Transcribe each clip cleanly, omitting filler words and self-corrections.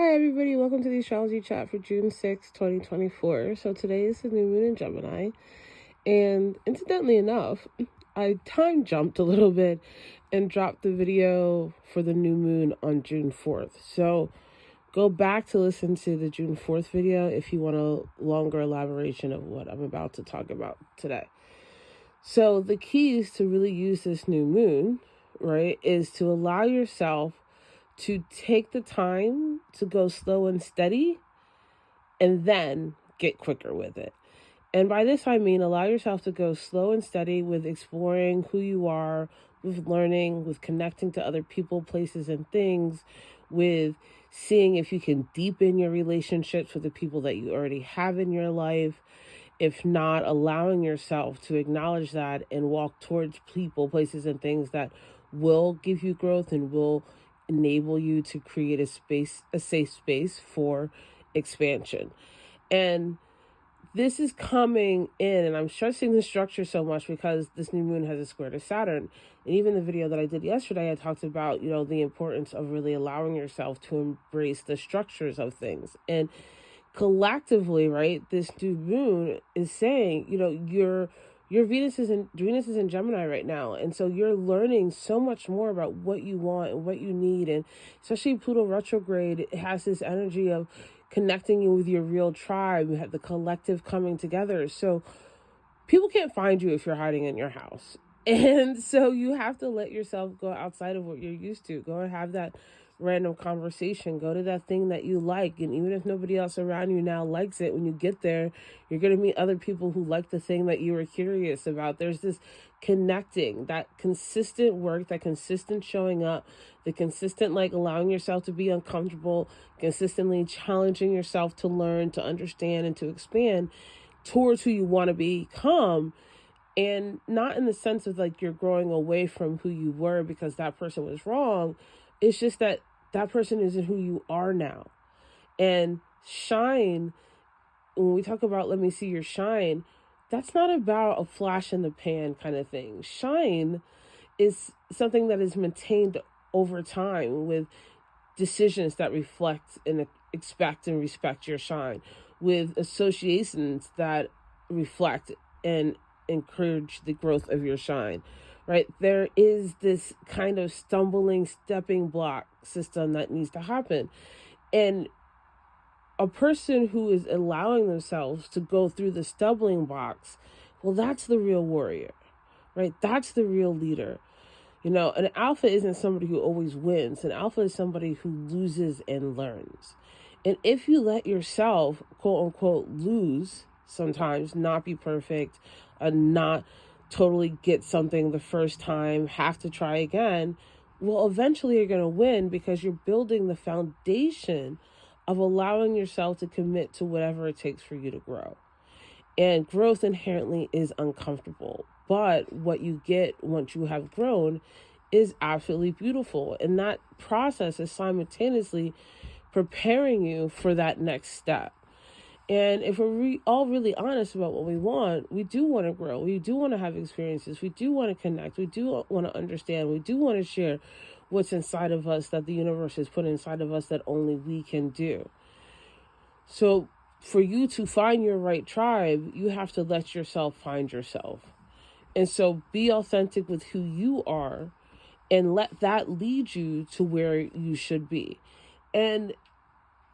Hi everybody, welcome to the Astrology Chat for June 6, 2024. So today is the new moon in Gemini, and incidentally enough, I time jumped a little bit and dropped the video for the new moon on June 4th. So go back to listen to the June 4th video if you want a longer elaboration of what I'm about to talk about today. So the keys to really use this new moon, right, is to allow yourself to take the time to go slow and steady and then get quicker with it. And by this, I mean allow yourself to go slow and steady with exploring who you are, with learning, with connecting to other people, places, and things, with seeing if you can deepen your relationships with the people that you already have in your life. If not, allowing yourself to acknowledge that and walk towards people, places, and things that will give you growth and will enable you to create a safe space for expansion. And this is coming in, and I'm stressing the structure so much because this new moon has a square to Saturn. And even the video that I did yesterday, I talked about, the importance of really allowing yourself to embrace the structures of things. And collectively, right, this new moon is saying, your Venus is in Gemini right now. And so you're learning so much more about what you want and what you need. And especially Pluto retrograde, it has this energy of connecting you with your real tribe. You have the collective coming together. So people can't find you if you're hiding in your house. And so you have to let yourself go outside of what you're used to. Go and have that random conversation. Go to that thing that you like. And even if nobody else around you now likes it, when you get there, you're going to meet other people who like the thing that you were curious about. There's this connecting, that consistent work, that consistent showing up, the consistent allowing yourself to be uncomfortable, consistently challenging yourself to learn, to understand, and to expand towards who you want to become. And not in the sense of you're growing away from who you were because that person was wrong. It's just that person isn't who you are now. And shine, when we talk about let me see your shine, that's not about a flash in the pan kind of thing. Shine is something that is maintained over time with decisions that reflect and expect and respect your shine, with associations that reflect and encourage the growth of your shine, right? There is this kind of stepping block system that needs to happen. And a person who is allowing themselves to go through the stumbling blocks, well, that's the real warrior, right? That's the real leader. An alpha isn't somebody who always wins. An alpha is somebody who loses and learns. And if you let yourself, quote unquote, lose sometimes, not be perfect, not totally get something the first time, have to try again, well, eventually you're going to win because you're building the foundation of allowing yourself to commit to whatever it takes for you to grow. And growth inherently is uncomfortable. But what you get once you have grown is absolutely beautiful. And that process is simultaneously preparing you for that next step. And if we're all really honest about what we do want to grow. We do want to have experiences. We do want to connect. We do want to understand. We do want to share what's inside of us that the universe has put inside of us that only we can do. So for you to find your right tribe, you have to let yourself find yourself. And so be authentic with who you are and let that lead you to where you should be. And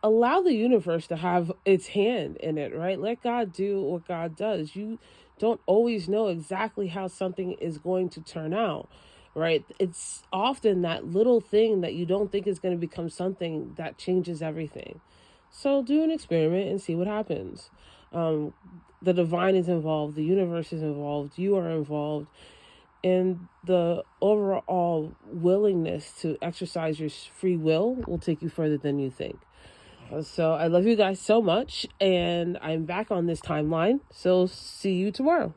allow the universe to have its hand in it, right? Let God do what God does. You don't always know exactly how something is going to turn out, right? It's often that little thing that you don't think is going to become something that changes everything. So do an experiment and see what happens. The divine is involved. The universe is involved. You are involved. And the overall willingness to exercise your free will take you further than you think. So I love you guys so much. And I'm back on this timeline. So see you tomorrow.